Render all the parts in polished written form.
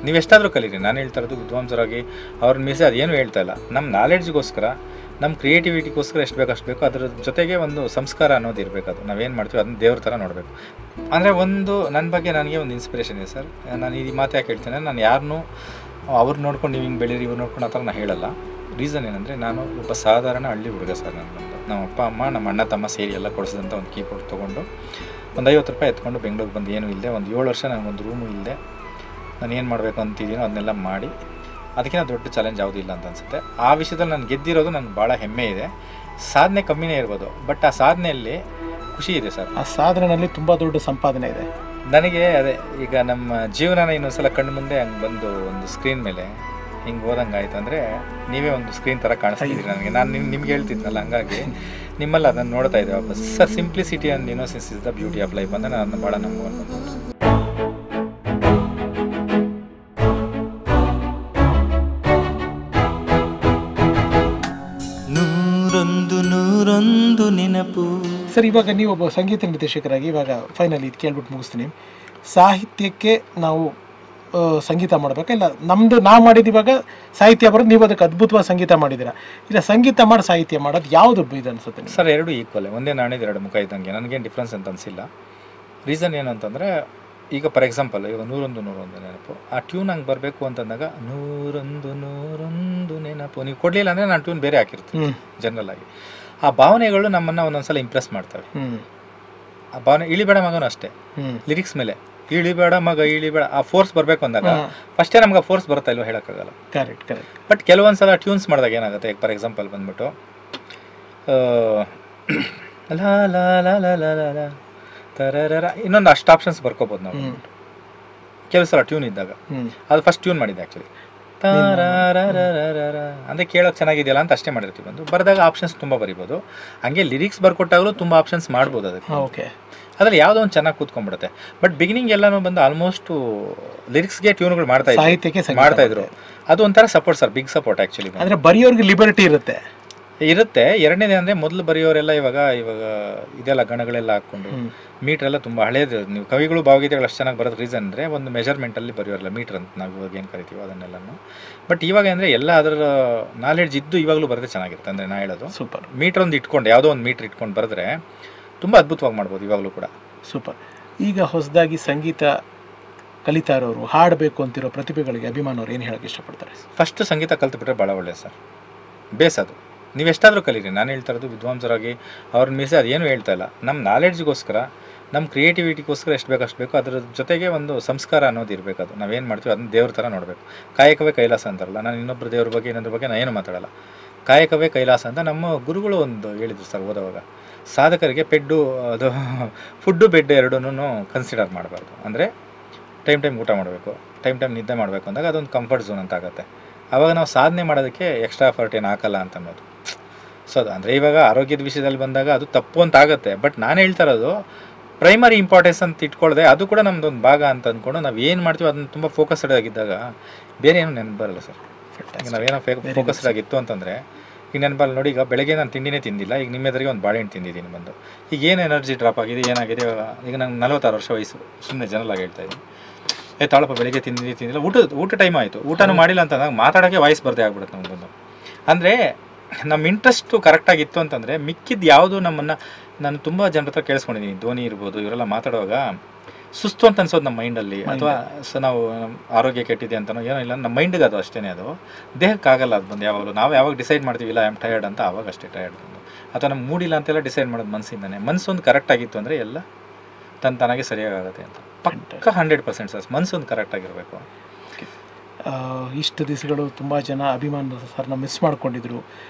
ನೀವು ಎಷ್ಟಾದರೂ ಕಲೀರಿ. ನಾನು ಹೇಳ್ತಾ ಇರೋದು ವಿದ್ವಾಂಸರಾಗಿ ಅವ್ರನ್ನ ಮೀಸೆ ಅದೇನು ಹೇಳ್ತಾ ಇಲ್ಲ. ನಮ್ಮ ನಾಲೆಡ್ಜ್ಗೋಸ್ಕರ, ನಮ್ಮ ಕ್ರಿಯೇಟಿವಿಟಿಗೋಸ್ಕರ ಎಷ್ಟು ಬೇಕು ಅಷ್ಟು ಬೇಕು. ಅದ್ರ ಜೊತೆಗೆ ಒಂದು ಸಂಸ್ಕಾರ ಅನ್ನೋದು ಇರಬೇಕು. ಅದು ನಾವೇನು ಮಾಡ್ತೀವಿ ಅದನ್ನ ದೇವ್ರ ಥರ ನೋಡಬೇಕು. ಅಂದರೆ ಒಂದು ನನ್ನ ಬಗ್ಗೆ ನನಗೆ ಒಂದು ಇನ್ಸ್ಪಿರೇಷನ್ ಇದೆ ಸರ್. ನಾನು ಈ ಮಾತು ಯಾಕೆ ಹೇಳ್ತೇನೆ, ನಾನು ಯಾರನ್ನೂ ಅವ್ರು ನೋಡ್ಕೊಂಡು ನೀವು ಹಿಂಗೆ ಬೆಳೀರಿ, ಇವ್ರು ನೋಡ್ಕೊಂಡು ಆ ಥರ ನಾನು ಹೇಳಲ್ಲ. ರೀಸನ್ ಏನಂದರೆ, ನಾನು ಒಬ್ಬ ಸಾಧಾರಣ ಹಳ್ಳಿ ಹುಡುಗ ಸರ್. ನಮ್ಮ ಅಪ್ಪ ಅಮ್ಮ, ನಮ್ಮ ಅಣ್ಣ ತಮ್ಮ ಸೇರಿ ಎಲ್ಲ ಕೊಡಿಸಿದಂಥ ಒಂದು ಕೀಬೋರ್ಡ್ ತೊಗೊಂಡು ಒಂದು 50 ರೂಪಾಯಿ ಎತ್ಕೊಂಡು ಬೆಂಗಳೂರಿಗೆ ಬಂದು ಏನೂ ಇಲ್ಲದೆ ಒಂದು 7 ವರ್ಷ ನನಗೊಂದು ರೂಮು ಇಲ್ಲದೆ ನಾನು ಏನು ಮಾಡಬೇಕು ಅಂತಿದ್ದೀನೋ ಅದನ್ನೆಲ್ಲ ಮಾಡಿ, ಅದಕ್ಕಿಂತ ದೊಡ್ಡ ಚಾಲೆಂಜ್ ಯಾವುದೂ ಇಲ್ಲ ಅಂತ ಅನಿಸುತ್ತೆ. ಆ ವಿಷಯದಲ್ಲಿ ನಾನು ಗೆದ್ದಿರೋದು ನನಗೆ ಭಾಳ ಹೆಮ್ಮೆ ಇದೆ. ಸಾಧನೆ ಕಮ್ಮಿನೇ ಇರ್ಬೋದು, ಬಟ್ ಆ ಸಾಧನೆಯಲ್ಲಿ ಖುಷಿ ಇದೆ ಸರ್. ಆ ಸಾಧನೆಯಲ್ಲಿ ತುಂಬ ದೊಡ್ಡ ಸಂಪಾದನೆ ಇದೆ ನನಗೆ. ಅದೇ ಈಗ ನಮ್ಮ ಜೀವನನ ಇನ್ನೊಂದ್ಸಲ ಕಣ್ಣು ಮುಂದೆ ಹಂಗೆ ಬಂದು ಒಂದು ಸ್ಕ್ರೀನ್ ಮೇಲೆ ಹಿಂಗೆ ಹೋದಂಗೆ ಆಯಿತು ಅಂದರೆ, ನೀವೇ ಒಂದು ಸ್ಕ್ರೀನ್ ಥರ ಕಾಣಿಸ್ತಿದ್ದೀರಿ ನನಗೆ. ನಾನು ನಿಮ್ಗೆ ಹೇಳ್ತಿದ್ನಲ್ಲ, ಹಂಗಾಗಿ ನಿಮ್ಮಲ್ಲಿ ಅದನ್ನು ನೋಡ್ತಾ ಇದ್ದೆ ವಾಪಸ್. Sir, simplicity and innocence is the beauty of life ಅಂದರೆ ನಾನು ಭಾಳ ನಂಬೋದು. ನೂರೊಂದು ನೆನಪು. ಸರ್, ಇವಾಗ ನೀವು ಒಬ್ಬ ಸಂಗೀತ ನಿರ್ದೇಶಕರಾಗಿ, ಇವಾಗ ಫೈನಲಿ ಇದು ಕೇಳ್ಬಿಟ್ಟು ಮುಗಿಸ್ತೀನಿ. ಸಾಹಿತ್ಯಕ್ಕೆ ನಾವು ಸಂಗೀತ ಮಾಡಬೇಕಾ, ಇಲ್ಲ ನಮ್ಮದು ನಾವು ಮಾಡಿದ್ದು ಇವಾಗ ಸಾಹಿತ್ಯ ಬರೋದು, ನೀವು ಅದಕ್ಕೆ ಅದ್ಭುತವಾದ ಸಂಗೀತ ಮಾಡಿದ್ದೀರಾ, ಇಲ್ಲ ಸಂಗೀತ ಮಾಡಿ ಸಾಹಿತ್ಯ ಮಾಡೋದು ಯಾವುದು ಇದು ಅನಿಸುತ್ತೆ ಸರ್? ಎರಡು ಈಕ್ವಲ್, ಒಂದೇ ನಾಣ್ಯದ ಎರಡು ಮುಖ ಇದ್ದಂಗೆ. ನನಗೇನು ಡಿಫ್ರೆನ್ಸ್ ಅಂತ ಅನಿಸಿಲ್ಲ. ರೀಸನ್ ಏನು ಅಂತಂದರೆ, ಈಗ ಫಾರ್ ಎಕ್ಸಾಂಪಲ್ ಈಗ 100 ನೆನಪು, ಆ ಟ್ಯೂನ್ ಹಂಗೆ ಬರಬೇಕು ಅಂತಂದಾಗ 100 ನೆನಪು ನೀವು ಕೊಡಲಿಲ್ಲ ಅಂದರೆ ನಾನು ಟ್ಯೂನ್ ಬೇರೆ ಹಾಕಿರ್ತೀನಿ ಜನರಲ್ ಆಗಿ. ಆ ಭಾವನೆಗಳು ನಮ್ಮನ್ನು ಒಂದೊಂದ್ಸಲ ಇಂಪ್ರೆಸ್ ಮಾಡ್ತವೆ. ಆ ಭಾವನೆ ಇಳಿಬೇಡ ಮಗನೂ ಅಷ್ಟೇ, ಲಿರಿಕ್ಸ್ ಮೇಲೆ ಇಳಿಬೇಡ ಮಗ ಇಳಿಬೇಡ, ಆ ಫೋರ್ಸ್ ಬರಬೇಕು ಅಂದಾಗ ಫಸ್ಟೇ ನಮ್ಗೆ ಫೋರ್ಸ್ ಬರುತ್ತಾ ಇಲ್ವೋ ಹೇಳೋಕ್ಕಾಗಲ್ಲ. ಕರೆಕ್ಟ್. ಬಟ್ ಕೆಲವೊಂದ್ಸಲ ಟ್ಯೂನ್ಸ್ ಮಾಡಿದಾಗ ಏನಾಗುತ್ತೆ, ಈಗ ಫಾರ್ ಎಕ್ಸಾಂಪಲ್ ಬಂದ್ಬಿಟ್ಟು ಲಾ ಲಾ ಲಾ ಲಾ ಲಾ ಲಾ ಲಾ ತರರ ಇನ್ನೊಂದು ಅಷ್ಟು ಆಪ್ಷನ್ಸ್ ಬರ್ಕೋಬೋದು ನಾವು. ಕೆಲವು ಸಲ ಟ್ಯೂನ್ ಇದ್ದಾಗ ಅದು ಫಸ್ಟ್ ಟ್ಯೂನ್ ಮಾಡಿದ್ದೆ ಆ್ಯಕ್ಚುಲಿ, ಅಂದರೆ ಕೇಳೋಕೆ ಚೆನ್ನಾಗಿದೆಯಲ್ಲ ಅಂತ ಅಷ್ಟೇ ಮಾಡಿರ್ತೀವಿ. ಬಂದು ಬರೆದಾಗ ಆಪ್ಷನ್ಸ್ ತುಂಬ ಬರಿಬೋದು. ಹಂಗೆ ಲಿರಿಕ್ಸ್ ಬರ್ಕೊಟ್ಟಾಗಲೂ ತುಂಬ ಆಪ್ಷನ್ಸ್ ಮಾಡ್ಬೋದು ಅದಕ್ಕೆ. ಓಕೆ, ಅದ್ರಲ್ಲಿ ಯಾವುದೋ ಒಂದು ಚೆನ್ನಾಗಿ ಕೂತ್ಕೊಂಡ್ಬಿಡುತ್ತೆ. ಬಟ್ ಬಿಗಿನಿಂಗ್ ಎಲ್ಲನೂ ಬಂದು ಆಲ್ಮೋಸ್ಟ್ ಲಿರಿಕ್ಸ್ಗೆ ಟ್ಯೂನ್ಗಳು ಮಾಡ್ತಾ ಇದ್ರು. ಅದು ಒಂಥರ support sir, big support actually. ಅಂದರೆ ಬರೆಯೋರಿಗೆ ಲಿಬರ್ಟಿ ಇರುತ್ತೆ. ಎರಡನೇದೇ ಅಂದರೆ, ಮೊದಲು ಬರೆಯೋರೆಲ್ಲ ಇವಾಗ ಇದೆಲ್ಲ ಗಣಗಳೆಲ್ಲ ಹಾಕ್ಕೊಂಡು ಮೀಟ್ರೆಲ್ಲ ತುಂಬ ಹಳೇದು. ನೀವು ಕವಿಗಳು ಭಾವಗೀತೆಗಳು ಅಷ್ಟು ಚೆನ್ನಾಗಿ ಬರೋದು ರೀಸನ್ ಅಂದರೆ, ಒಂದು ಮೆಜರ್ಮೆಂಟಲ್ಲಿ ಬರೆಯೋರಲ್ಲ, ಮೀಟ್ರ್ ಅಂತ ನಾವು ಇವಾಗ ಏನು ಕರಿತೀವಿ ಅದನ್ನೆಲ್ಲನೂ. ಬಟ್ ಇವಾಗ ಅಂದರೆ ಎಲ್ಲ ಅದರ ನಾಲೆಡ್ಜ್ ಇದ್ದು ಇವಾಗಲೂ ಬರೆದೇ ಚೆನ್ನಾಗಿರುತ್ತೆ. ಅಂದರೆ ನಾ ಹೇಳೋದು ಸೂಪರ್. ಮೀಟ್ರ್ ಒಂದು ಇಟ್ಕೊಂಡು, ಯಾವುದೋ ಒಂದು ಮೀಟ್ರ್ ಇಟ್ಕೊಂಡು ಬರೆದ್ರೆ ತುಂಬ ಅದ್ಭುತವಾಗಿ ಮಾಡ್ಬೋದು ಇವಾಗಲೂ ಕೂಡ. ಸೂಪರ್. ಈಗ ಹೊಸದಾಗಿ ಸಂಗೀತ ಕಲಿತಾ ಇರೋರು, ಹಾಡಬೇಕು ಅಂತಿರೋ ಪ್ರತಿಭೆಗಳಿಗೆ ಅಭಿಮಾನವ್ರು ಏನು ಹೇಳೋಕ್ಕೆ ಇಷ್ಟಪಡ್ತಾರೆ? ಫಸ್ಟ್ ಸಂಗೀತ ಕಲ್ತ್ಬಿಟ್ರೆ ಭಾಳ ಒಳ್ಳೆಯದು ಸರ್. ಬೇಸ್ ಅದು. ನೀವು ಎಷ್ಟಾದರೂ ಕಲೀರಿ. ನಾನು ಹೇಳ್ತಾ ಇರೋದು ವಿದ್ವಾಂಸರಾಗಿ ಅವ್ರನ್ನ ಮೀಸೆ ಅದೇನು ಹೇಳ್ತಾ ಇಲ್ಲ. ನಮ್ಮ ನಾಲೆಡ್ಜ್ಗೋಸ್ಕರ, ನಮ್ಮ ಕ್ರಿಯೇಟಿವಿಟಿಗೋಸ್ಕರ ಎಷ್ಟು ಬೇಕು ಅಷ್ಟು ಬೇಕು. ಅದ್ರ ಜೊತೆಗೆ ಒಂದು ಸಂಸ್ಕಾರ ಅನ್ನೋದು ಇರಬೇಕು. ಅದು ನಾವೇನು ಮಾಡ್ತೀವಿ ಅದನ್ನ ದೇವ್ರ ಥರ ನೋಡಬೇಕು. ಕಾಯಕವೇ ಕೈಲಾಸ ಅಂತಾರಲ್ಲ, ನಾನು ಇನ್ನೊಬ್ಬರು ದೇವ್ರ ಬಗ್ಗೆ ಇನ್ನೊಂದ್ರ ಬಗ್ಗೆ ನಾನು ಏನು ಮಾತಾಡಲ್ಲ. ಕಾಯಕವೇ ಕೈಲಾಸ ಅಂತ ನಮ್ಮ ಗುರುಗಳು ಒಂದು ಹೇಳಿದ್ರು ಸರ್ ಓದೋವಾಗ. ಸಾಧಕರಿಗೆ ಫುಡ್ಡು ಬೆಡ್ ಎರಡೂ ಕನ್ಸಿಡರ್ ಮಾಡಬಾರ್ದು. ಅಂದರೆ ಟೈಮ್ ಊಟ ಮಾಡಬೇಕು, ಟೈಮ್ ನಿದ್ದೆ ಮಾಡಬೇಕು ಅಂದಾಗ ಅದೊಂದು ಕಂಫರ್ಟ್ ಝೋನ್ ಅಂತ ಆಗುತ್ತೆ. ಆವಾಗ ನಾವು ಸಾಧನೆ ಮಾಡೋದಕ್ಕೆ ಎಕ್ಸ್ಟ್ರಾ ಎಫರ್ಟ್ ಏನು ಹಾಕಲ್ಲ ಅಂತ ಅನ್ನೋದು. ಸೊ ಅದು ಅಂದರೆ ಇವಾಗ ಆರೋಗ್ಯದ ವಿಷಯದಲ್ಲಿ ಬಂದಾಗ ಅದು ತಪ್ಪು ಅಂತ ಆಗುತ್ತೆ. ಬಟ್ ನಾನು ಹೇಳ್ತಾ ಇರೋದು ಪ್ರೈಮರಿ ಇಂಪಾರ್ಟೆನ್ಸ್ ಅಂತ ಇಟ್ಕೊಳ್ಳದೆ, ಅದು ಕೂಡ ನಮ್ಮದೊಂದು ಭಾಗ ಅಂತ ಅಂದ್ಕೊಂಡು ನಾವು ಏನು ಮಾಡ್ತೀವಿ ಅದನ್ನು ತುಂಬ ಫೋಕಸ್ಡ್ ಆಗಿದ್ದಾಗ ಬೇರೆ ಏನು ನೆನಪು ಬರಲ್ಲ ಸರ್. ಈಗ ನಾವೇನೋ ಫೋಕಸ್ಡ್ ಆಗಿತ್ತು ಅಂತಂದರೆ, ಈಗ ನೆನಪಲ್ಲ ನೋಡಿ, ಈಗ ಬೆಳಗ್ಗೆ ನಾನು ತಿಂಡಿನೇ ತಿಂದಿಲ್ಲ, ಈಗ ನಿಮ್ಮ ಎದುರಿಗೆ ಒಂದು ಬಾಳೆಹಣ್ಣು ತಿಂದಿದ್ದೀನಿ ಬಂದು, ಈಗ ಏನು ಎನರ್ಜಿ ಡ್ರಾಪ್ ಆಗಿದೆ, ಏನಾಗಿದೆ. ಈಗ ನಂಗೆ 46 ವರ್ಷ ವಯಸ್ಸು, ಸುಮ್ಮನೆ ಜನರಲ್ ಹೇಳ್ತಾ ಇದ್ದೀನಿ. ತಾಳಪ್ಪ ಬೆಳಗ್ಗೆ ತಿಂದಿಲ್ಲ, ಊಟ ಟೈಮ್ ಆಯಿತು, ಊಟನೂ ಮಾಡಿಲ್ಲ ಅಂತಂದಾಗ ಮಾತಾಡೋಕ್ಕೆ ವಾಯ್ಸ್ ಬರ್ದೇ ಆಗ್ಬಿಡುತ್ತೆ ನಮ್ಮದೊಂದು. ಅಂದರೆ ನಮ್ಮ ಇಂಟ್ರೆಸ್ಟು ಕರೆಕ್ಟಾಗಿತ್ತು ಅಂತಂದರೆ ಮಿಕ್ಕಿದ್ದು ಯಾವುದು ನಮ್ಮನ್ನು, ನಾನು ತುಂಬ ಜನರ ಹತ್ರ ಕೇಳಿಸ್ಕೊಂಡಿದ್ದೀನಿ, ಧೋನಿ ಇರ್ಬೋದು, ಇವರೆಲ್ಲ ಮಾತಾಡುವಾಗ ಸುಸ್ತು ಅಂತ ಅನ್ಸೋದು ನಮ್ಮ ಮೈಂಡಲ್ಲಿ, ಅಥವಾ ನಾವು ಆರೋಗ್ಯ ಕೆಟ್ಟಿದೆ ಅಂತನೋ ಏನೋ ಇಲ್ಲ, ನಮ್ಮ ಮೈಂಡಿಗೆ ಅದು ಅಷ್ಟೇ. ಅದು ದೇಹಕ್ಕಾಗಲ್ಲ. ಅದು ಬಂದು ಯಾವಾಗಲೂ ನಾವು ಯಾವಾಗ ಡಿಸೈಡ್ ಮಾಡ್ತೀವಿ ಇಲ್ಲ ಐ ಆಮ್ ಟಯರ್ಡ್ ಅಂತ, ಆವಾಗ ಅಷ್ಟೇ ಟಯರ್ಡ್ ಬಂದು, ಅಥವಾ ನಮ್ಗೆ ಮೂಡಿಲ್ಲ ಅಂತೆಲ್ಲ ಡಿಸೈಡ್ ಮಾಡೋದು ಮನಸ್ಸಿಂದನೇ. ಮನಸ್ಸೊಂದು ಕರೆಕ್ಟಾಗಿತ್ತು ಅಂದರೆ ಎಲ್ಲ ತನ್ನಾಗೆ ಸರಿಯಾಗುತ್ತೆ ಅಂತ ಪಕ್ಕ 100% ಸರ್. ಮನಸ್ಸೊಂದು ಕರೆಕ್ಟಾಗಿರಬೇಕು. ಇಷ್ಟು ದಿವಸಗಳು ತುಂಬ ಜನ ಅಭಿಮಾನ ಸರ್ನ ಮಿಸ್ ಮಾಡ್ಕೊಂಡಿದ್ರು.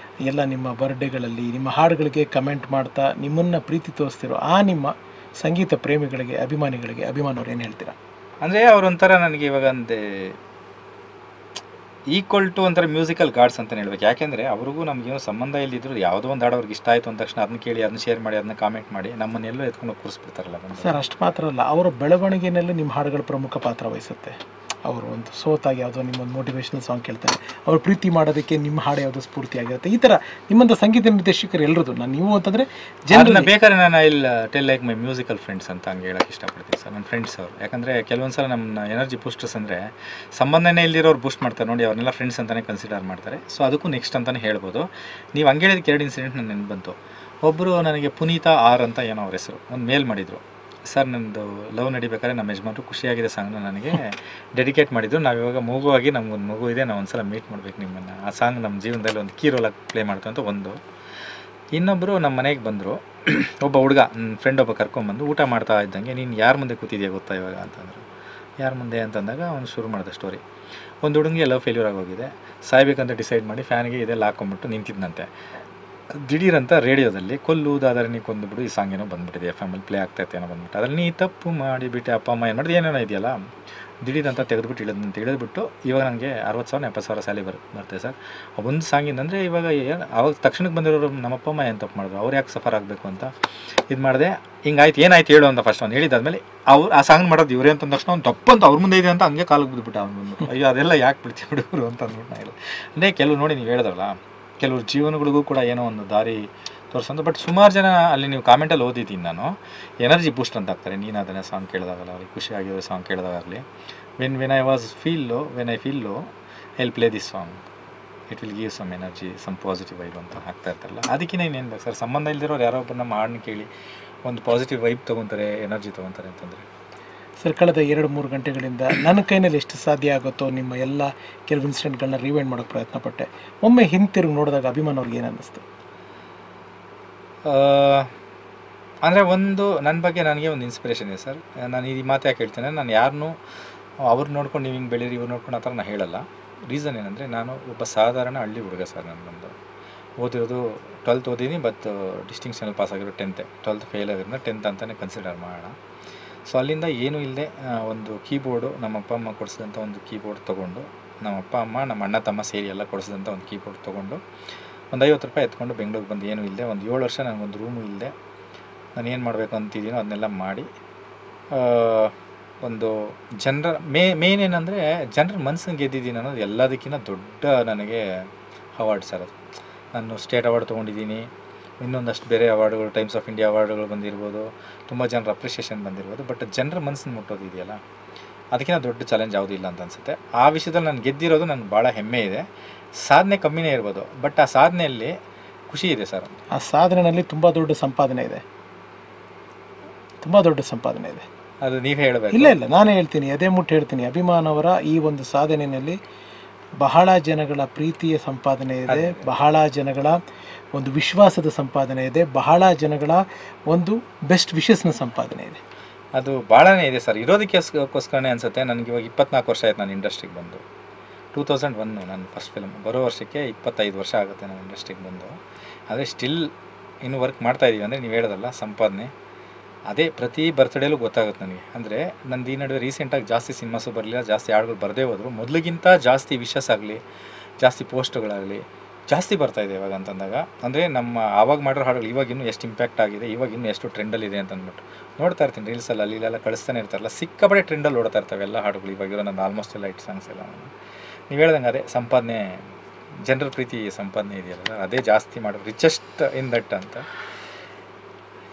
ಎಲ್ಲ ನಿಮ್ಮ ಬರ್ಡೇಗಳಲ್ಲಿ ನಿಮ್ಮ ಹಾಡುಗಳಿಗೆ ಕಮೆಂಟ್ ಮಾಡ್ತಾ ನಿಮ್ಮನ್ನು ಪ್ರೀತಿ ತೋರಿಸ್ತಿರೋ ಆ ನಿಮ್ಮ ಸಂಗೀತ ಪ್ರೇಮಿಗಳಿಗೆ, ಅಭಿಮಾನಿಗಳಿಗೆ, ಅಭಿಮಾನವ್ರು ಏನು ಹೇಳ್ತೀರಾ? ಅಂದರೆ ಅವರೊಂಥರ ನನಗೆ ಇವಾಗ ಅಂದೆ ಈಕ್ವಲ್ ಟು ಒಂಥರ ಮ್ಯೂಸಿಕಲ್ ಗಾಡ್ಸ್ ಅಂತಲೇ ಹೇಳ್ಬೇಕು. ಯಾಕೆಂದರೆ ಅವ್ರಿಗೂ ನಮಗೇನೋ ಸಂಬಂಧ ಇಲ್ಲಿದ್ರು ಯಾವುದೋ ಒಂದು ಹಾಡು ಅವ್ರಿಗೆ ಇಷ್ಟ ಆಯಿತು ಅಂದ ತಕ್ಷಣ ಅದನ್ನ ಕೇಳಿ, ಅದನ್ನ ಶೇರ್ ಮಾಡಿ, ಅದನ್ನ ಕಾಮೆಂಟ್ ಮಾಡಿ ನಮ್ಮನ್ನೆಲ್ಲೋ ಎತ್ಕೊಂಡು ಕೂರಿಸ್ಬಿಡ್ತಾರಲ್ಲ. ಸರ್, ಅಷ್ಟು ಮಾತ್ರ ಅಲ್ಲ, ಅವರ ಬೆಳವಣಿಗೆಯಲ್ಲೂ ನಿಮ್ಮ ಹಾಡುಗಳು ಪ್ರಮುಖ ಪಾತ್ರ ವಹಿಸುತ್ತೆ. ಅವರು ಒಂದು ಸೋತಾಗಿ ಯಾವುದೋ ನಿಮ್ಮೊಂದು ಮೋಟಿವೇಶ್ನಲ್ ಸಾಂಗ್ ಕೇಳ್ತಾರೆ, ಅವ್ರು ಪ್ರೀತಿ ಮಾಡೋದಕ್ಕೆ ನಿಮ್ಮ ಹಾಡು ಯಾವುದೋ ಸ್ಫೂರ್ತಿ ಆಗಿರುತ್ತೆ. ಈ ಥರ ನಿಮ್ಮಂಥ ಸಂಗೀತ ನಿರ್ದೇಶಕರು ಎಲ್ಲರದು, ನಾನು ನೀವು ಅಂತಂದರೆ ಜನರನ್ನ ಬೇಕಾದ್ರೆ ನಾನು ಇಲ್ಲಿ tell like my musical friends ಅಂತ ಹಂಗೆ ಹೇಳೋಕ್ಕೆ ಇಷ್ಟಪಡ್ತೀನಿ ಸರ್. ನನ್ನ ಫ್ರೆಂಡ್ಸ್ ಅವರು, ಯಾಕಂದರೆ ಕೆಲವೊಂದು ಸಲ ನಮ್ಮ ಎನರ್ಜಿ ಬೂಸ್ಟರ್ಸ್ ಅಂದರೆ ಸಂಬಂಧನೇ ಇಲ್ದಿರೋರು ಬೂಸ್ಟ್ ಮಾಡ್ತಾರೆ ನೋಡಿ, ಅವ್ರನ್ನೆಲ್ಲ ಫ್ರೆಂಡ್ಸ್ ಅಂತಲೇ ಕನ್ಸಿಡರ್ ಮಾಡ್ತಾರೆ. ಸೊ ಅದಕ್ಕೂ ನೆಕ್ಸ್ಟ್ ಅಂತಲೇ ಹೇಳ್ಬೋದು. ನೀವು ಹಂಗೆ ಹೇಳಿದಕ್ಕೆ 2 ಇನ್ಸಿಡೆಂಟ್ ನನ್ನ ನೆನಪು ಬಂತು. ಒಬ್ಬರು ನನಗೆ ಪುನೀತ ಆರ್ ಅಂತ ಏನೋ ಅವ್ರ ಹೆಸರು ಒಂದು ಮೇಲ್ ಮಾಡಿದರು. ಸರ್ ನನ್ನದು ಲವ್ ನಡಿಬೇಕಾದ್ರೆ ನಮ್ಮ ಯಜಮಾನರು ಖುಷಿಯಾಗಿದೆ ಸಾಂಗ್ನ ನನಗೆ ಡೆಡಿಕೇಟ್ ಮಾಡಿದ್ರು. ನಾವಿವಾಗ ಮಗುವಾಗಿ ನಮಗೊಂದು ಮಗು ಇದೆ, ನಾವು ಒಂದು ಸಲ ಮೀಟ್ ಮಾಡ್ಬೇಕು ನಿಮ್ಮನ್ನು, ಆ ಸಾಂಗ್ ನಮ್ಮ ಜೀವನದಲ್ಲಿ ಒಂದು ಕೀ ರೋಲಾಗಿ ಪ್ಲೇ ಮಾಡ್ತು ಅಂತ ಒಂದು. ಇನ್ನೊಬ್ಬರು ನಮ್ಮ ಮನೆಗೆ ಬಂದರು, ಒಬ್ಬ ಹುಡುಗ ನನ್ನ ಫ್ರೆಂಡ್ ಒಬ್ಬ ಕರ್ಕೊಂಬಂದು ಊಟ ಮಾಡ್ತಾ ಇದ್ದಂಗೆ, ನೀನು ಯಾರ ಮುಂದೆ ಕೂತಿದ್ಯಾ ಗೊತ್ತಾ ಇವಾಗ ಅಂತಂದರು. ಯಾರ ಮುಂದೆ ಅಂತಂದಾಗ ಅವನು ಶುರು ಮಾಡಿದ ಸ್ಟೋರಿ. ಒಂದು ಹುಡುಗಿಗೆ ಲವ್ ಫೇಲ್ಯೂರ್ ಆಗೋಗಿದೆ, ಸಾಯ್ಬೇಕಂತ ಡಿಸೈಡ್ ಮಾಡಿ ಫ್ಯಾನ್ಗೆ ಇದೆಲ್ಲ ಹಾಕೊಂಡ್ಬಿಟ್ಟು ನಿಂತಿದ್ದಂತೆ. ದಿಢೀರಂತ ರೇಡಿಯೋದಲ್ಲಿ ಕೊಲ್ಲುವುದಾದರೆ ನೀ ಕೊಂದುಬಿಡು ಈ ಸಾಂಗ್ ಏನೋ ಬಂದುಬಿಟ್ಟಿದೆ, FM ಅಲ್ಲಿ ಪ್ಲೇ ಆಗ್ತಾಯಿತ್ತು ಏನೋ ಬಂದ್ಬಿಟ್ಟು, ಅದ್ರಲ್ಲಿ ನೀ ತಪ್ಪು ಮಾಡಿಬಿಟ್ಟೆ ಅಪ್ಪ ಅಮ್ಮ ಏನು ಮಾಡಿದೆ ಏನೇನೋ ಇದೆಯಲ್ಲ, ದಿಢೀರಂತ ತೆಗೆದುಬಿಟ್ಟು ಇಳಿದ್ಬಿಟ್ಟು ಇವಾಗ ನನಗೆ 60,000 70,000 ಸ್ಯಾಲಿ ಬರ್ತದೆ ಸರ್. ಒಂದು ಸಾಂಗಿಂದಂದರೆ ಇವಾಗ ಅವಾಗ ತಕ್ಷಣಕ್ಕೆ ಬಂದಿರೋರು ನಮ್ಮಪ್ಪ ಅಮ್ಮ ಏನು ತಪ್ಪು ಮಾಡಿದ್ರು, ಅವ್ರು ಯಾಕೆ ಸಫರ್ ಆಗಬೇಕು ಅಂತ ಇದು ಮಾಡಿದೆ. ಹಿಂಗಾಯ್ತು, ಏನಾಯ್ತು ಹೇಳು ಅಂತ ಫಸ್ಟ್ ಅವ್ನು ಹೇಳಿದ್ದಾದ್ಮೇಲೆ ಅವ್ರು ಆ ಸಾಂಗ್ ಮಾಡೋದು ಇವರೇ ಅಂತ ತಕ್ಷಣ ಅವ್ನು ತಪ್ಪಂತ ಅವ್ರ ಮುಂದೆ ಇದೆ ಅಂತ ಹಂಗೆ ಕಾಲಿಗೆ ಬಿದ್ದುಬಿಟ್ಟು ಅವ್ನು ಬಂದ್ಬಿಟ್ಟು, ಅಯ್ಯೋ ಅದೆಲ್ಲ ಯಾಕೆ ಬಿಡ್ತೀವಿ ಬಿಡೋರು ಅಂತ ಅಂದ್ಬಿಟ್ಟು ನಾನು ಅಂದರೆ ಕೆಲವು ನೋಡಿ ನೀವು ಹೇಳಿದ್ರಲ್ಲ, ಕೆಲವ್ರ ಜೀವನಗಳಿಗೂ ಕೂಡ ಏನೋ ಒಂದು ದಾರಿ ತೋರಿಸೋದು. ಬಟ್ ಸುಮಾರು ಜನ ಅಲ್ಲಿ ನೀವು ಕಾಮೆಂಟಲ್ಲಿ ಓದಿದ್ದೀನಿ ನಾನು, ಎನರ್ಜಿ ಬೂಸ್ಟ್ ಅಂತ ಆಗ್ತಾರೆ. ನೀನು ಅದನ್ನೇ ಸಾಂಗ್ ಕೇಳಿದಾಗಲ್ಲ, ಅವ್ರಿಗೆ ಖುಷಿಯಾಗಿರೋ ಸಾಂಗ್ ಕೇಳಿದಾಗಲಿ, when I feel low I will play this song, it will give some energy, some positive vibe ಅಂತ ಆಗ್ತಾ ಇರ್ತಾರಲ್ಲ. ಅದಕ್ಕಿಂತ ಇನ್ನೇನು ಬೇಕು ಸರ್, ಸಂಬಂಧ ಇಲ್ದಿರೋರು ಯಾರೋ ಒಬ್ಬರು ನಮ್ಮ ಹಾಡನ್ನ ಕೇಳಿ ಒಂದು ಪಾಸಿಟಿವ್ ವೈಬ್ ತೊಗೊತಾರೆ, ಎನರ್ಜಿ ತೊಗೊತಾರೆ ಅಂತಂದರೆ. ಸರ್ ಕಳೆದ 2-3 ಗಂಟೆಗಳಿಂದ ನನ್ನ ಕೈನಲ್ಲಿ ಎಷ್ಟು ಸಾಧ್ಯ ಆಗುತ್ತೋ ನಿಮ್ಮ ಎಲ್ಲ ಕೆಲವು ಇನ್ಸಿಡೆಂಟ್ಗಳನ್ನ ರಿವೈಂಡ್ ಮಾಡೋಕ್ಕೆ ಪ್ರಯತ್ನ ಪಟ್ಟೆ. ಒಮ್ಮೆ ಹಿಂತಿರುಗಿ ನೋಡಿದಾಗ ಅಭಿಮಾನ್ ಅವ್ರಿಗೆ ಏನು ಅನ್ನಿಸ್ತು? ಅಂದರೆ ಒಂದು ನನ್ನ ಬಗ್ಗೆ ನನಗೆ ಒಂದು ಇನ್ಸ್ಪಿರೇಷನ್ ಇದೆ ಸರ್. ನಾನು ಈ ಮಾತು ಯಾಕೆ ಹೇಳ್ತೇನೆ, ನಾನು ಯಾರನ್ನೂ ಅವ್ರು ನೋಡ್ಕೊಂಡು ನೀವು ಹಿಂಗೆ ಬೆಳೀರಿ ಇವ್ರು ನೋಡ್ಕೊಂಡು ಆ ಥರ ನಾನು ಹೇಳಲ್ಲ. ರೀಸನ್ ಏನಂದರೆ ನಾನು ಒಬ್ಬ ಸಾಧಾರಣ ಹಳ್ಳಿ ಹುಡುಗ ಸರ್. ನನಗೊಂದು ಓದಿರೋದು 12th ಓದಿದ್ದೀನಿ, ಬಟ್ ಡಿಸ್ಟಿಂಕ್ಷನಲ್ಲಿ ಪಾಸ್ ಆಗಿರೋ 12th ಫೇಲ್ ಆಗಿರೋದ್ರಿಂದ 10th ಅಂತಲೇ ಕನ್ಸಿಡರ್ ಮಾಡೋಣ. ಸೊ ಅಲ್ಲಿಂದ ಏನೂ ಇಲ್ಲದೆ ಒಂದು ಕೀಬೋರ್ಡು ನಮ್ಮ ಅಪ್ಪ ಅಮ್ಮ ಕೊಡಿಸಿದಂಥ ಒಂದು ಕೀಬೋರ್ಡ್ ತೊಗೊಂಡು, ನಮ್ಮ ಅಪ್ಪ ಅಮ್ಮ ನಮ್ಮ ಅಣ್ಣ ತಮ್ಮ ಸೇರಿ ಎಲ್ಲ ಕೊಡಿಸಿದಂಥ ಒಂದು ಕೀಬೋರ್ಡ್ ತೊಗೊಂಡು ಒಂದು 50 ರೂಪಾಯಿ ಎತ್ಕೊಂಡು ಬೆಂಗಳೂರಿಗೆ ಬಂದು ಏನೂ ಇಲ್ಲದೆ ಒಂದು 7 ವರ್ಷ ನನಗೊಂದು ರೂಮು ಇಲ್ಲದೆ ನಾನು ಏನು ಮಾಡಬೇಕು ಅಂತಿದ್ದೀನೋ ಅದನ್ನೆಲ್ಲ ಮಾಡಿ ಒಂದು ಜನರ ಮೇನ್ ಏನಂದರೆ ಜನರ ಮನಸ್ಸನ್ನು ಗೆದ್ದಿದ್ದೀನಿ ಅನ್ನೋದು ಎಲ್ಲದಕ್ಕಿಂತ ದೊಡ್ಡ ನನಗೆ ಅವಾರ್ಡ್ ಸರ್ ಅದು. ನಾನು ಸ್ಟೇಟ್ ಅವಾರ್ಡ್ ತೊಗೊಂಡಿದ್ದೀನಿ, ಇನ್ನೊಂದಷ್ಟು ಬೇರೆ ಅವಾರ್ಡ್ಗಳು, ಟೈಮ್ಸ್ ಆಫ್ ಇಂಡಿಯಾ ಅವಾರ್ಡ್ಗಳು ಬಂದಿರ್ಬೋದು, ತುಂಬ ಜನರ ಅಪ್ರಿಷಿಯೇಷನ್ ಬಂದಿರ್ಬೋದು. ಬಟ್ ಜನರ ಮನಸ್ಸನ್ನು ಮುಟ್ಟೋದು ಇದೆಯಲ್ಲ, ಅದಕ್ಕಿಂತ ದೊಡ್ಡ ಚಾಲೆಂಜ್ ಯಾವುದೂ ಇಲ್ಲ ಅಂತ ಅನಿಸುತ್ತೆ. ಆ ವಿಷಯದಲ್ಲಿ ನಾನು ಗೆದ್ದಿರೋದು ನನಗೆ ಭಾಳ ಹೆಮ್ಮೆ ಇದೆ. ಸಾಧನೆ ಕಮ್ಮಿನೇ ಇರ್ಬೋದು, ಬಟ್ ಆ ಸಾಧನೆಯಲ್ಲಿ ಖುಷಿ ಇದೆ ಸರ್. ಆ ಸಾಧನೆಯಲ್ಲಿ ತುಂಬ ದೊಡ್ಡ ಸಂಪಾದನೆ ಇದೆ, ತುಂಬ ದೊಡ್ಡ ಸಂಪಾದನೆ ಇದೆ. ಅದು ನೀವೇ ಹೇಳಬೇಕು. ಇಲ್ಲ ನಾನೇ ಹೇಳ್ತೀನಿ, ಅದೇ ಮುಟ್ಟು ಹೇಳ್ತೀನಿ. ಅಭಿಮಾನ್ ಅವರ ಈ ಒಂದು ಸಾಧನೆಯಲ್ಲಿ ಬಹಳ ಜನಗಳ ಪ್ರೀತಿಯ ಸಂಪಾದನೆ ಇದೆ, ಬಹಳ ಜನಗಳ ಒಂದು ವಿಶ್ವಾಸದ ಸಂಪಾದನೆ ಇದೆ, ಬಹಳ ಜನಗಳ ಒಂದು ಬೆಸ್ಟ್ ವಿಶಸ್ನ ಸಂಪಾದನೆ ಇದೆ. ಅದು ಭಾಳನೇ ಇದೆ ಸರ್. ಇರೋದಕ್ಕೋಸ್ಕರನೇ ಅನಿಸುತ್ತೆ. ನನಗೆ ಇವಾಗ 24 ವರ್ಷ ಆಯ್ತು ನಾನು ಇಂಡಸ್ಟ್ರಿಗೆ ಬಂದು. 2001 ನನ್ನ ಫಸ್ಟ್ ಫಿಲ್ಮ್. ಬರೋ ವರ್ಷಕ್ಕೆ 25 ವರ್ಷ ಆಗುತ್ತೆ ನಾನು ಇಂಡಸ್ಟ್ರಿಗೆ ಬಂದು. ಆದರೆ ಸ್ಟಿಲ್ ಇನ್ನೂ ವರ್ಕ್ ಮಾಡ್ತಾಯಿದ್ದೀವಿ. ಅಂದರೆ ನೀವು ಹೇಳೋದಲ್ಲ ಸಂಪಾದನೆ, ಅದೇ ಪ್ರತಿ ಬರ್ತ್ಡೇಲೂ ಗೊತ್ತಾಗುತ್ತೆ ನನಗೆ. ಅಂದರೆ ನಂದು ಈ ನಡುವೆ ರೀಸೆಂಟಾಗಿ ಜಾಸ್ತಿ ಸಿನಿಮಾಸು ಬರಲಿಲ್ಲ, ಜಾಸ್ತಿ ಹಾಡುಗಳು ಬರದೇ ಹೋದ್ರು. ಮೊದಲಿಗಿಂತ ಜಾಸ್ತಿ ವಿಶಸ್ ಆಗಲಿ, ಜಾಸ್ತಿ ಪೋಸ್ಟ್ಗಳಾಗಲಿ ಜಾಸ್ತಿ ಬರ್ತಾಯಿದೆ ಇವಾಗ ಅಂತಂದಾಗ. ಅಂದರೆ ನಮ್ಮ ಆವಾಗ ಮಾಡಿರೋ ಹಾಡುಗಳು ಇವಾಗ ಇನ್ನೂ ಎಷ್ಟು ಇಂಪ್ಯಾಕ್ಟ್ ಆಗಿದೆ, ಇವಾಗ ಇನ್ನೂ ಎಷ್ಟು ಟ್ರೆಂಡಲ್ಲಿದೆ ಅಂತ ಅಂದ್ಬಿಟ್ಟು ನೋಡ್ತಾ ಇರ್ತೀನಿ ರೀಲ್ಸಲ್ಲಿ, ಅಲ್ಲಿ ಇಲ್ಲೆಲ್ಲ ಕಳಿಸ್ತಾನೆ ಇರ್ತಾರಲ್ಲ, ಸಿಕ್ಕಾಪಟ್ಟೆ ಟ್ರೆಂಡಲ್ಲಿ ಓಡ್ತಾ ಇರ್ತವೆ ಎಲ್ಲ ಹಾಡುಗಳು ಇವಾಗಿರೋ ನನ್ನ ಆಲ್ಮೋಸ್ಟ್ ಎಲ್ಲ ಹಿಟ್ ಸಾಂಗ್ಸ್ ಎಲ್ಲ. ನೀವು ಹೇಳ್ದಂಗೆ ಅದೇ ಸಂಪಾದನೆ, ಜನರ ಪ್ರೀತಿ ಸಂಪಾದನೆ ಇದೆಯಲ್ಲ, ಅದೇ ಜಾಸ್ತಿ ಮಾಡೋದು, ರಿಚೆಸ್ಟ್ ಇನ್ ದಟ್ ಅಂತ.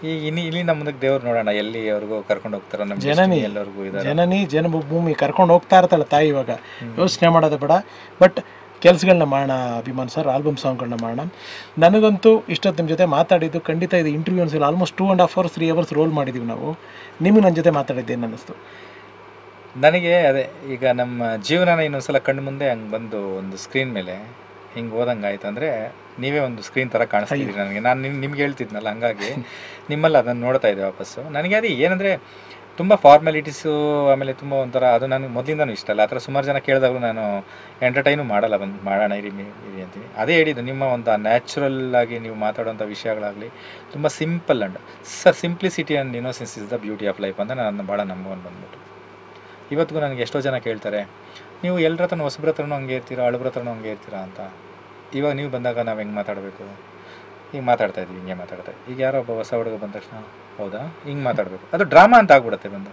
ಈಗ ಇಲ್ಲಿಂದ ಮುಂದಕ್ಕೆ ದೇವ್ರು ನೋಡೋಣ ಎಲ್ಲಿ ಅವ್ರಿಗೂ ಕರ್ಕೊಂಡು ಹೋಗ್ತಾರೋ, ನಮ್ಮ ಜನನಿ ಎಲ್ಲರಿಗೂ ಜನನಿ ಜನ್ಮಭೂಮಿ ಕರ್ಕೊಂಡು ಹೋಗ್ತಾ ಇರ್ತಾಳೆ ತಾಯಿ. ಇವಾಗ ಯೋಚನೆ ಮಾಡೋದು ಬೇಡ, ಬಟ್ ಕೆಲಸಗಳನ್ನ ಮಾಡೋಣ ಅಭಿಮಾನ್ ಸರ್, ಆಲ್ಬಮ್ ಸಾಂಗ್ಗಳನ್ನ ಮಾಡೋಣ. ನನಗಂತೂ ಇಷ್ಟೊತ್ತು ನಿಮ್ಮ ಜೊತೆ ಮಾತಾಡಿದ್ದು ಖಂಡಿತ ಇದು ಇಂಟರ್ವ್ಯೂ ಅನಿಸಿಲ್ಲ. ಆಲ್ಮೋಸ್ಟ್ 2.5 hours 3 hours ರೋಲ್ ಮಾಡಿದ್ದೀವಿ ನಾವು. ನಿಮಗೆ ನನ್ನ ಜೊತೆ ಮಾತಾಡಿದ್ದೇನು ಅನ್ನಿಸ್ತು? ನನಗೆ ಅದೇ ಈಗ ನಮ್ಮ ಜೀವನನ ಇನ್ನೊಂದ್ಸಲ ಕಣ್ಣು ಮುಂದೆ ಹಂಗೆ ಬಂದು ಒಂದು ಸ್ಕ್ರೀನ್ ಮೇಲೆ ಹಿಂಗೆ ಓದಂಗೆ ಆಯ್ತು. ಅಂದರೆ ನೀವೇ ಒಂದು ಸ್ಕ್ರೀನ್ ಥರ ಕಾಣಿಸ್ತಿದ್ದೀರಿ ನನಗೆ. ನಾನು ನಿಮ್ಗೆ ಹೇಳ್ತಿದ್ನಲ್ಲ, ಹಂಗಾಗಿ ನಿಮ್ಮಲ್ಲಿ ಅದನ್ನು ನೋಡ್ತಾ ಇದ್ದೆ ವಾಪಸ್ಸು. ನನಗೆ ಅದು ಏನಂದರೆ ತುಂಬ ಫಾರ್ಮ್ಯಾಲಿಟೀಸು, ಆಮೇಲೆ ತುಂಬ ಒಂಥರ ಅದು ನನಗೆ ಮೊದಲಿಂದನೂ ಇಷ್ಟ ಅಲ್ಲ. ಆ ಥರ ಸುಮಾರು ಜನ ಕೇಳಿದಾಗಲೂ ನಾನು ಎಂಟರ್ಟೈನು ಮಾಡಲ್ಲ, ಬಂದು ಮಾಡೋಣ ಇರಿ ಅಂತೀನಿ. ಅದೇ ಹೇಳಿದ್ದು, ನಿಮ್ಮ ಒಂದು ನ್ಯಾಚುರಲ್ ಆಗಿ ನೀವು ಮಾತಾಡೋಂಥ ವಿಷಯಗಳಾಗಲಿ ತುಂಬ simple and simplicity and innocence is the beauty of life ಅಂತ ನಾನು ಭಾಳ ನಂಬ್ಕೊಂಡು ಬಂದ್ಬಿಟ್ಟು. ಇವತ್ತಿಗೂ ನನಗೆ ಎಷ್ಟೋ ಜನ ಕೇಳ್ತಾರೆ, ನೀವು ಎಲ್ಲರ ಹತ್ರನೂ ಹೊಸಬ್ರ ಹತ್ರನೂ ಹಂಗೆ ಇರ್ತೀರಾ, ಹಳಬ್ರ ಹತ್ರನೂ ಹಂಗೆ ಇರ್ತೀರಾ ಅಂತ. ಇವಾಗ ನೀವು ಬಂದಾಗ ನಾವು ಹೆಂಗೆ ಮಾತಾಡಬೇಕು, ಹಿಂಗೆ ಮಾತಾಡ್ತಾ ಇದ್ವಿ, ಹಿಂಗೆ ಮಾತಾಡ್ತಾ. ಈಗ ಯಾರೋ ಒಬ್ಬ ಹೊಸ ಹುಡುಗ ಬಂದ ತಕ್ಷಣ ಹೌದಾ ಹಿಂಗೆ ಮಾತಾಡಬೇಕು, ಅದು ಡ್ರಾಮಾ ಅಂತ ಆಗ್ಬಿಡುತ್ತೆ ಬಂದು.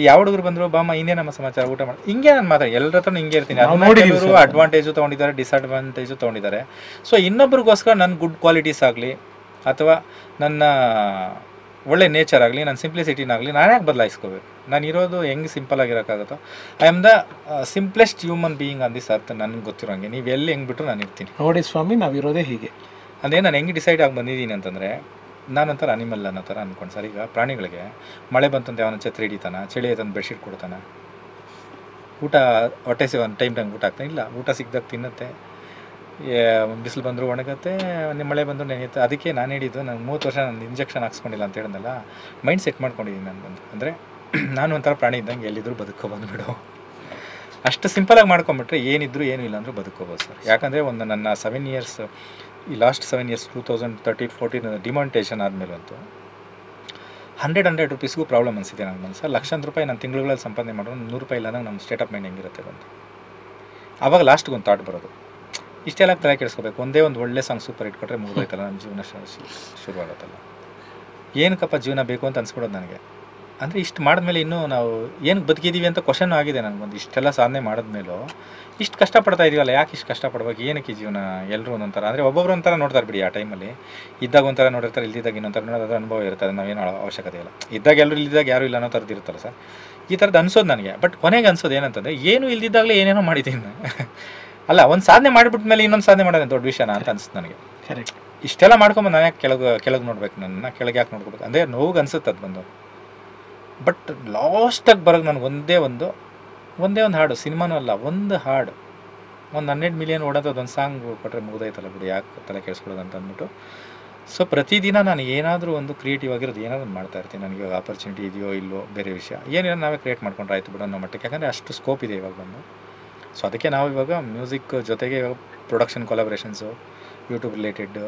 ಯಾವ ಹುಡುಗರು ಬಂದ್ರು ಬಾಮ ಇನ್ನೇ ನಮ್ಮ ಸಮಾಚಾರ ಊಟ ಮಾಡಿ ಹಿಂಗೆ ನಾನು ಮಾತಾಡಿ ಎಲ್ಲರ ಹತ್ರ ಹಿಂಗೆ ಇರ್ತೀನಿ. ಕೆಲವರು ಅಡ್ವಾಂಟೇಜು ತೊಗೊಂಡಿದ್ದಾರೆ, ಡಿಸ್ಅಡ್ವಾಂಟೇಜು ತೊಗೊಂಡಿದ್ದಾರೆ. ಸೊ ಇನ್ನೊಬ್ರಿಗೋಸ್ಕರ ನನ್ನ ಗುಡ್ ಕ್ವಾಲಿಟೀಸ್ ಆಗಲಿ ಅಥವಾ ನನ್ನ ಒಳ್ಳೆ ನೇಚರ್ ಆಗಲಿ, ನನ್ನ ಸಿಂಪ್ಲಿಸಿಟಿನಾಗಲಿ ನಾನು ಯಾಕೆ ಬದಲಾಯಿಸ್ಕೋಬೇಕು? ನಾನು ಇರೋದು ಹೆಂಗೆ ಸಿಂಪಲ್ ಆಗಿರೋಕ್ಕಾಗುತ್ತೋ, I am the simplest human being on this earth. ನನಗೆ ಗೊತ್ತಿರೋಂಗೆ ನೀವು ಎಲ್ಲಿ ಹೆಂಗೆ ಬಿಟ್ಟರು ನಾನು ಇರ್ತೀನಿ. ನೋಡಿ ಸ್ವಾಮಿ, ನಾವಿರೋದೇ ಹೀಗೆ. ಅದೇ ನಾನು ಹೆಂಗೆ ಡಿಸೈಡ್ ಆಗಿ ಬಂದಿದ್ದೀನಿ ಅಂತಂದರೆ, ನಾನೊಂಥರ ಅನಿಮಲ್ ಅನ್ನೋ ಥರ ಅಂದ್ಕೊಂಡು ಸರ್. ಈಗ ಪ್ರಾಣಿಗಳಿಗೆ ಮಳೆ ಬಂತಂತ ಅವನ ಛತ್ರಿ ಹಿಡಿತಾನ, ಚಳಿ ಆಯ್ತಂತ ಬೆಡ್ಶೀಟ್ ಕೊಡ್ತಾನೆ, ಊಟ ಹೊಟ್ಟೆ ಒಂದು ಟೈಮ್ಗೆ ಊಟ ಆಗ್ತಾನೆ, ಇಲ್ಲ ಊಟ ಸಿಕ್ಕಿದಾಗ ತಿನ್ನುತ್ತೆ, ಬಿಸಿಲು ಬಂದರೂ ಒಣಗುತ್ತೆ, ಮಳೆ ಬಂದರೂ ನೆನೆಯುತ್ತೆ. ಅದಕ್ಕೆ ನಾನು ಹೇಳಿದ್ದು, ನಾನು 30 ವರ್ಷ ನಾನು ಇಂಜೆಕ್ಷನ್ ಹಾಕ್ಸ್ಕೊಂಡಿಲ್ಲ ಅಂತ ಹೇಳಿದ್ನಲ್ಲ, ಮೈಂಡ್ ಸೆಟ್ ಮಾಡ್ಕೊಂಡಿದ್ದೀನಿ ನಾನು ಬಂದು. ಅಂದರೆ ನಾನು ಒಂಥರ ಪ್ರಾಣಿ ಇದ್ದಂಗೆ ಎಲ್ಲಿದ್ದರೂ ಬದುಕೋಬಂದುಬಿಡು, ಅಷ್ಟು ಸಿಂಪಲಾಗಿ ಮಾಡ್ಕೊಂಬಿಟ್ರೆ ಏನಿದ್ರು ಏನೂ ಇಲ್ಲ ಅಂದರೂ ಬದುಕೋಬೋದು ಸರ್. ಯಾಕಂದರೆ ಒಂದು ನನ್ನ 7 ಇಯರ್ಸ್, ಈ ಲಾಸ್ಟ್ 7 ಇಯರ್ಸ್ 2013-14 ಡಿಮಾನಿಟೇಷನ್ ಆದಮೇಲಂತೂ 100 ರೂಪೀಸ್ಗೂ ಪ್ರಾಬ್ಲಮ್ ಅನಿಸಿದೆ ನನಗೆ ಬಂದು ಸರ್. ಲಕ್ಷಾಂತರ ರೂಪಾಯಿ ನಾನು ತಿಂಗಳುಗಳಲ್ಲಿ ಸಂಪಾದನೆ ಮಾಡೋದು, 100 ರೂಪಾಯಿ ಇಲ್ಲಾಂದಾಗ ನಮ್ಮ ಸ್ಟೇಟ್ ಆಫ್ ಮೈಂಡ್ ಹೆಂಗಿರುತ್ತೆ ಬಂದು. ಆವಾಗ ಲಾಸ್ಟ್ಗೆ ಒಂದು ಥಾಟ್ ಬರೋದು, ಇಷ್ಟೆಲ್ಲ ತಲೆ ಕೆಡಿಸ್ಕೋಬೇಕು, ಒಂದೇ ಒಂದು ಒಳ್ಳೆ ಸಾಂಗ್ ಸೂಪರ್ ಹಿಟ್ ಕೊಟ್ಟರೆ ಮುಗಿದೋಯ್ತಲ್ಲ ನಮ್ಮ ಜೀವನ ಶುರುವಾಗುತ್ತಲ್ಲ, ಏನಕ್ಕಪ್ಪ ಜೀವನ ಬೇಕು ಅಂತ ಅನ್ಸ್ಬಿಡೋದು ನನಗೆ. ಅಂದರೆ ಇಷ್ಟು ಮಾಡಿದ್ಮೇಲೆ ಇನ್ನೂ ನಾವು ಏನಕ್ಕೆ ಬದುಕಿದ್ದೀವಿ ಅಂತ ಕ್ವಶನ್ ಆಗಿದೆ ನನಗೊಂದು. ಇಷ್ಟೆಲ್ಲ ಸಾಧನೆ ಮಾಡಿದ್ಮೇಲೂ ಇಷ್ಟು ಕಷ್ಟಪಡ್ತಾ ಇದೀವಲ್ಲ, ಯಾಕೆ ಇಷ್ಟು ಕಷ್ಟಪಡ್ಬೇಕು, ಏನಕ್ಕೆ ಜೀವನ? ಎಲ್ಲರೂ ಒಂದೊಂಥರ, ಅಂದರೆ ಒಬ್ಬೊಬ್ರು ಒಂಥರ ನೋಡ್ತಾರೆ ಬಿಡಿ. ಆ ಟೈಮಲ್ಲಿ ಇದ್ದಾಗ ಒಂಥರ ನೋಡಿರ್ತಾರೆ, ಇಲ್ದಿದ್ದಾಗ ಇನ್ನೊಂಥರ ನೋಡೋದು ಅನುಭವ ಇರ್ತದೆ. ನಾವೇನು ಅವಶ್ಯಕತೆ ಇಲ್ಲ, ಇದ್ದಾಗ ಎಲ್ಲರೂ ಇಲ್ದಿದ್ದಾಗ ಯಾರೂ ಇಲ್ಲ ಅನ್ನೋ ಥರದ್ದು ಇರುತ್ತಲ್ಲ ಸರ್. ಈ ಥರದ್ದು ಅನ್ಸೋದು ನನಗೆ. ಬಟ್ ಕೊನೆಗೆ ಅನ್ಸೋದು ಏನಂತಂದರೆ, ಏನೂ ಇಲ್ದಿದ್ದಾಗಲೇ ಏನೇನೋ ಮಾಡಿದ್ದೀನಿ ಅಲ್ಲ, ಒಂದು ಸಾಧನೆ ಮಾಡಿಬಿಟ್ಮೇಲೆ ಇನ್ನೊಂದು ಸಾಧನೆ ಮಾಡೋದು ದೊಡ್ಡ ವಿಷಯನ ಅಂತ ಅನಿಸುತ್ತೆ ನನಗೆ. ಕರೆಕ್ಟ್. ಇಷ್ಟೆಲ್ಲ ಮಾಡ್ಕೊಂಬಂದು ನಾನು ಯಾಕೆ ಕೆಳಗೆ ನೋಡ್ಬೇಕು, ನನ್ನ ಕೆಳಗೆ ಯಾಕೆ ನೋಡ್ಕೋಬೇಕು ಅಂದರೆ ನೋವು ಅನ್ಸುತ್ತೆ ಅದು ಬಂದು. ಬಟ್ ಲಾಸ್ಟಾಗಿ ಬರೋದು ನನಗೆ ಒಂದೇ ಒಂದು ಹಾಡು, ಸಿನಿಮಾನೂ ಅಲ್ಲ, ಒಂದು ಹಾಡು, ಒಂದು 100 ಮಿಲಿಯನ್ ಓಡೋದು ಒಂದು ಸಾಂಗ್ ಕೊಟ್ಟರೆ ಮುಗಿದೈತಲ್ಲ ಬಿಡಿ, ಯಾಕೆ ತಲೆ ಕೆಡಿಸ್ಕೊಳ್ಳೋದು ಅಂತ ಅಂದ್ಬಿಟ್ಟು. ಸೊ ಪ್ರತಿದಿನ ನಾನು ಏನಾದರೂ ಒಂದು ಕ್ರಿಯೇಟಿವ್ ಆಗಿರೋದು ಏನಾದರೂ ಮಾಡ್ತಾ ಇರ್ತೀನಿ. ನನಗೆ ಇವಾಗ ಆಪರ್ಚುನಿಟಿ ಇದೆಯೋ ಇಲ್ಲೋ ಬೇರೆ ವಿಷಯ, ಏನೇನೋ ನಾವೇ ಕ್ರಿಯೇಟ್ ಮಾಡ್ಕೊಂಡ್ರೆ ಆಯಿತು ಬಿಡೋ ಅನ್ನೋ ಮಟ್ಟಕ್ಕೆ. ಯಾಕಂದರೆ ಅಷ್ಟು ಸ್ಕೋಪ್ ಇದೆ ಇವಾಗ ಬಂದು. ಸೊ ಅದಕ್ಕೆ ನಾವು ಇವಾಗ ಮ್ಯೂಸಿಕ್ ಜೊತೆಗೆ ಇವಾಗ ಪ್ರೊಡಕ್ಷನ್ ಕೊಲಾಬ್ರೇಷನ್ಸು, ಯೂಟ್ಯೂಬ್ ರಿಲೇಟೆಡ್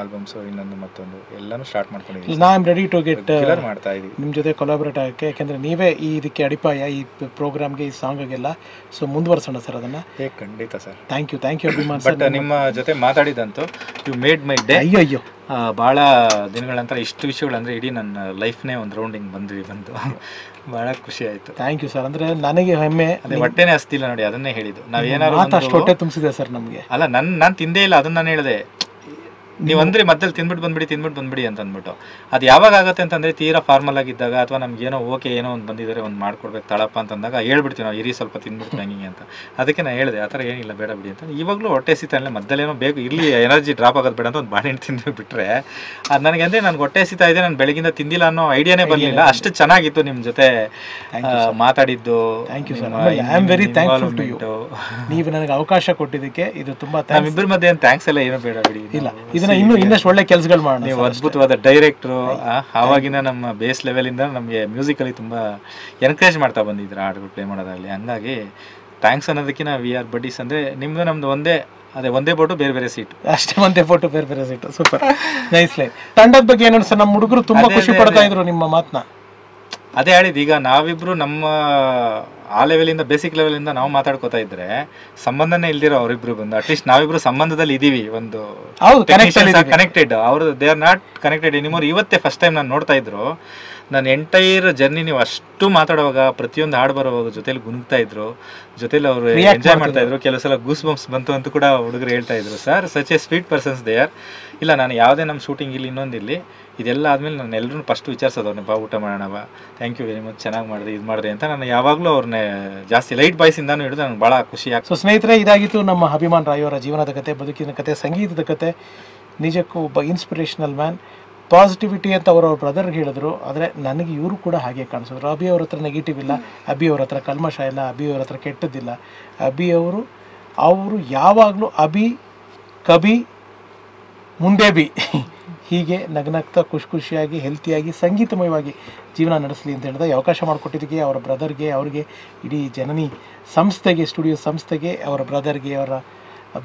ಆಲ್ಬಮ್ಸು, ಇನ್ನೊಂದು ಮತ್ತೊಂದು ಎಲ್ಲನೂ ಸ್ಟಾರ್ಟ್ ಮಾಡ್ಕೊಂಡಿದ್ದೀವಿ. ನಾ ಆಮ್ ರೆಡಿ ಟು ಗೆಟ್ ಮಾಡ್ತಾ ಇದ್ದೀವಿ ನಿಮ್ಮ ಜೊತೆ ಕೊಲಾಬ್ರೇಟ್ ಆಗೋಕ್ಕೆ. ಯಾಕೆಂದರೆ ನೀವೇ ಇದಕ್ಕೆ ಅಡಿಪಾಯ, ಈ ಪ್ರೋಗ್ರಾಮ್ಗೆ, ಈ ಸಾಂಗಿಗೆಲ್ಲ. ಸೊ ಮುಂದುವರ್ಸೋಣ ಸರ್ ಅದನ್ನು. ಖಂಡಿತ sir. Thank you Abhiman sir. But ನಿಮ್ಮ ಜೊತೆ ಮಾತಾಡಿದಂತೂ ಯು ಮೇಡ್ ಮೈ ಡೇ. ಅಯ್ಯೋ ಭಾಳ ದಿನಗಳ ನಂತರ ಇಷ್ಟು ವಿಷಯಗಳಂದರೆ ಇಡೀ ನನ್ನ ಲೈಫ್ನೇ ಒಂದು ರೌಂಡಿಂಗ್ ಬಂದು ಭಾಳ ಖುಷಿ ಆಯಿತು. Thank you sir. ಅಂದರೆ ನನಗೆ ಹೆಮ್ಮೆ. ಅದೇ ಹೊಟ್ಟೆನೇ ಹಸ್ತಿಲ್ಲ ನೋಡಿ, ಅದನ್ನೇ ಹೇಳಿದ್ದು. ನಾವೇನಾದ್ರು ಅಷ್ಟು ಹೊಟ್ಟೆ ತುಂಬಿಸಿದೆ ಸರ್ ನಮಗೆ. ಅಲ್ಲ, ನಾನು ತಿಂದೇ ಇಲ್ಲ, ಅದನ್ನ ನಾನು ಹೇಳಿದೆ. ನೀವು ಅಂದರೆ ಮಧ್ಯದಲ್ಲಿ ತಿಂದ್ಬಿಟ್ಟು ಬಂದ್ಬಿಡಿ ಅಂತ ಅಂದ್ಬಿಟ್ಟು. ಅದು ಯಾವಾಗ ಆಗುತ್ತೆ ಅಂತಂದರೆ, ತೀರಾ ಫಾರ್ಮಲ್ ಆಗಿದ್ದಾಗ, ಅಥವಾ ನಮ್ಗೆ ಏನೋ ಏನೋ ಒಂದು ಬಂದಿದ್ದಾರೆ, ಒಂದು ಮಾಡ್ಕೊಡ್ಬೇಕು ತಳಪ್ಪ ಅಂತಂದಾಗ ಹೇಳ್ಬಿಡ್ತೀವಿ ನಾವು, ಇರಿ ಸ್ವಲ್ಪ ತಿಂದ್ಬಿಟ್ಟು ಹಂಗೆ ಅಂತ. ಅದಕ್ಕೆ ನಾನು ಹೇಳಿದೆ, ಆ ಥರ ಏನಿಲ್ಲ, ಬೇಡ ಬಿಡಿ ಅಂತ. ಇವಾಗಲೂ ಹೊಟ್ಟೆ ಹಸಿತಾ ಮಧ್ಯಲ್ಲೇನೋ ಬೇಕು ಇರಲಿ, ಎನರ್ಜಿ ಡ್ರಾಪ್ ಆಗೋದು ಬೇಡ ಅಂತ ಒಂದು ಬಾಳೆಹಣ್ಣು ತಿಂದುಬಿಟ್ರೆ ಅದು ನನಗೆ ಅಂದರೆ ನನಗೆ ಹೊಟ್ಟೆ ಹಸಿತಾ ಇದೆ, ನಾನು ಬೆಳಗಿಂದ ತಿಂದಿಲ್ಲ ಅನ್ನೋ ಐಡಿಯಾನೇ ಬರಲಿಲ್ಲ. ಅಷ್ಟು ಚೆನ್ನಾಗಿತ್ತು ನಿಮ್ಮ ಜೊತೆ ಮಾತಾಡಿದ್ದು. Thank you sir. I am very thankful to you. ನೀವು ನನಗೆ ಅವಕಾಶ ಕೊಟ್ಟಿದ್ದಕ್ಕೆ ಇದು ತುಂಬ. ನಮ್ಮಿಬ್ಬರ ಮಧ್ಯೆ ಥ್ಯಾಂಕ್ಸ್ ಎಲ್ಲ ಏನೋ ಬೇಡ ಬಿಡಿ. ಇಲ್ಲ, ಇದನ್ನ ಇನ್ನಷ್ಟು ಒಳ್ಳೆ ಕೆಲಸಗಳು ಮಾಡೋಣ. ನೀವು ಅದ್ಭುತವಾದ ಡೈರೆಕ್ಟ್ರು. ಆವಾಗಿನ ನಮ್ಮ ಬೇಸ್ ಲೆವೆಲಿಂದ ನಮಗೆ ಮ್ಯೂಸಿಕಲ್ಲಿ ತುಂಬ ಎನ್ಕರೇಜ್ ಮಾಡ್ತಾ ಬಂದಿದ್ರು, ಹಾಡುಗಳು ಪ್ಲೇ ಮಾಡೋದಾಗಲಿ. ಹಂಗಾಗಿ ಥ್ಯಾಂಕ್ಸ್ ಅನ್ನೋದಕ್ಕಿಂತ ವಿ ಆರ್ ಬಡ್ಡೀಸ್. ಅಂದರೆ ನಿಮ್ಮದು ನಮ್ಮದು ಒಂದೇ ಬೋಟು ಬೇರೆ ಸೀಟು ಅಷ್ಟೇ. ಒಂದೇ ಬೋಟು ಬೇರೆ ಸೀಟು. Super, nice life. ತಂಡದ ಬಗ್ಗೆ ಏನು ಸರ್, ನಮ್ಮ ಹುಡುಗರು ತುಂಬ ಖುಷಿ ಪಡ್ತಾ ಇದ್ರು ನಿಮ್ಮ ಮಾತನ್ನ. ಅದೇ ಹೇಳಿದ್ದು, ಈಗ ನಾವಿಬ್ರು ನಮ್ಮ ಆ ಲೆವೆಲಿಂದ, ಬೇಸಿಕ್ ಲೆವೆಲಿಂದ ನಾವು ಮಾತಾಡ್ಕೋತಾ ಇದ್ರೆ ಸಂಬಂಧನೇ ಇಲ್ದಿರೋ ಅವರಿಬ್ರು ಬಂದು ಅಟ್ಲೀಸ್ಟ್ ನಾವಿಬ್ರು ಸಂಬಂಧದಲ್ಲಿ ಇದೀವಿ, ಒಂದು ಕನೆಕ್ಟೆಡ್. ಅವರು they are not connected anymore. ಇವತ್ತೇ ಫಸ್ಟ್ ಟೈಮ್ ನಾನು ನೋಡ್ತಾ ಇದ್ರು. ನನ್ನ ಎಂಟೈರ್ ಜರ್ನಿ ನೀವು ಅಷ್ಟು ಮಾತಾಡುವಾಗ, ಪ್ರತಿಯೊಂದು ಹಾಡು ಬರುವಾಗ ಜೊತೆಲಿ ಗುನುಗ್ತಾ ಇದ್ರು, ಜೊತೆಲಿ ಅವರು ಎಂಜಾಯ್ ಮಾಡ್ತಾ ಇದ್ರು. ಕೆಲವು ಸಲ ಗೂಸ್ ಬಂಪ್ಸ್ ಬಂತು ಅಂತ ಕೂಡ ಹುಡುಗರು ಹೇಳ್ತಾ ಇದ್ರು. Sir such A sweet persons they are. ಇಲ್ಲ, ನಾನು ಯಾವುದೇ ನಮ್ಮ ಶೂಟಿಂಗ್ ಇಲ್ಲಿ ಇನ್ನೊಂದಿಲ್ಲಿ ಇದೆಲ್ಲ ಆದಮೇಲೆ ನಾನು ಎಲ್ಲರೂ ಫಸ್ಟ್ ವಿಚಾರಿಸೋದು, ಬಾ ಊಟ ಮಾಡೋಣ, ಬಾ ಥ್ಯಾಂಕ್ ಯು ವೆರಿ ಮಚ್, ಚೆನ್ನಾಗಿ ಮಾಡಿದೆ, ಇದು ಮಾಡಿದೆ ಅಂತ. ನಾನು ಯಾವಾಗಲೂ ಅವ್ರನ್ನೇ ಜಾಸ್ತಿ ಲೈಟ್ ಬಾಯ್ಸಿಂದಾನು ಹಿಡಿದು ನನಗೆ ಭಾಳ ಖುಷಿ ಆಗ್ತದೆ. ಸೊ ಸ್ನೇಹಿತರೆ, ಇದಾಗಿತ್ತು ನಮ್ಮ ಅಭಿಮಾನ್ ರಾಯ್ ಅವರ ಜೀವನದ ಕತೆ, ಬದುಕಿನ ಕತೆ, ಸಂಗೀತದ ಕತೆ. ನಿಜಕ್ಕೂ ಒಬ್ಬ ಇನ್ಸ್ಪಿರೇಷನಲ್ ಮ್ಯಾನ್. ಪಾಸಿಟಿವಿಟಿ ಅಂತ ಅವರವ್ರ ಬ್ರದರ್ಗೆ ಹೇಳಿದ್ರು, ಆದರೆ ನನಗೆ ಇವರು ಕೂಡ ಹಾಗೆ ಕಾಣಿಸಿದ್ರು. ಅಭಿ ಅವ್ರ ಹತ್ರ ನೆಗೆಟಿವ್ ಇಲ್ಲ, ಅಭಿ ಅವ್ರ ಹತ್ರ ಕಲ್ಮಶ ಇಲ್ಲ, ಅಭಿ ಅವ್ರ ಹತ್ರ ಕೆಟ್ಟದ್ದಿಲ್ಲ. ಅಭಿ ಅವರು ಯಾವಾಗಲೂ ಅಭಿ ಕಭಿ ಮುಂದೆ ಬಿ ಹೀಗೆ ನಗ್ನಗ್ತಾ ಖುಷಿಯಾಗಿ ಹೆಲ್ತಿಯಾಗಿ ಸಂಗೀತಮಯವಾಗಿ ಜೀವನ ನಡೆಸಲಿ ಅಂತ ಹೇಳಿದ. ಅವಕಾಶ ಮಾಡಿಕೊಟ್ಟಿದ್ದಕ್ಕೆ ಅವರ ಬ್ರದರ್ಗೆ, ಅವರಿಗೆ, ಇಡೀ ಜನನಿ ಸಂಸ್ಥೆಗೆ, ಸ್ಟುಡಿಯೋ ಸಂಸ್ಥೆಗೆ, ಅವರ ಬ್ರದರ್ಗೆ, ಅವರ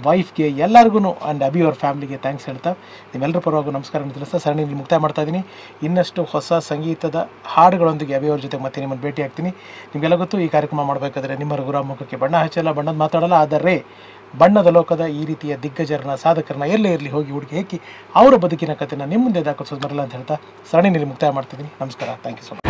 ವೈಫ್ಗೆ, ಎಲ್ಲರಿಗೂ ಆ್ಯಂಡ್ ಅಭಿ ಅವ್ರ ಫ್ಯಾಮಿಲಿಗೆ ಥ್ಯಾಂಕ್ಸ್ ಹೇಳ್ತಾ ನಿಮ್ಮೆಲ್ಲರ ಪರವಾಗಿ ನಮಸ್ಕಾರ ತಿಳಿಸ್ತಾ ಸರಣಿಯಲ್ಲಿ ಮುಕ್ತಾಯ ಮಾಡ್ತಾ ಇದ್ದೀನಿ. ಇನ್ನಷ್ಟು ಹೊಸ ಸಂಗೀತದ ಹಾಡುಗಳೊಂದಿಗೆ ಅಭಿ ಅವ್ರ ಜೊತೆ ಮತ್ತೆ ನಿಮ್ಮನ್ನು ಭೇಟಿ ಆಗ್ತೀನಿ. ನಿಮಗೆಲ್ಲ ಗೊತ್ತು, ಈ ಕಾರ್ಯಕ್ರಮ ಮಾಡಬೇಕಾದ್ರೆ ನಿಮ್ಮ ರಘುರ ಮುಖಕ್ಕೆ ಬಣ್ಣ ಹಚ್ಚಲ್ಲ, ಬಣ್ಣದ ಮಾತಾಡಲ್ಲ. ಆದರೆ ಬಣ್ಣದ ಲೋಕದ ಈ ರೀತಿಯ ದಿಗ್ಗಜರನ್ನ, ಸಾಧಕರನ್ನ ಎಲ್ಲೇ ಇರಲಿ ಹೋಗಿ ಹುಡುಕಿ ಹಾಕಿ ಅವರ ಬದುಕಿನ ಕಥೆನ ನಿಮ್ಮ ಮುಂದೆ ದಾಖಲಿಸೋದು ಬರಲ್ಲ ಅಂತ ಹೇಳ್ತಾ ಸರಣಿಯಲ್ಲಿ ಮುಕ್ತಾಯ ಮಾಡ್ತಿದ್ದೀನಿ. ನಮಸ್ಕಾರ. Thank you so much.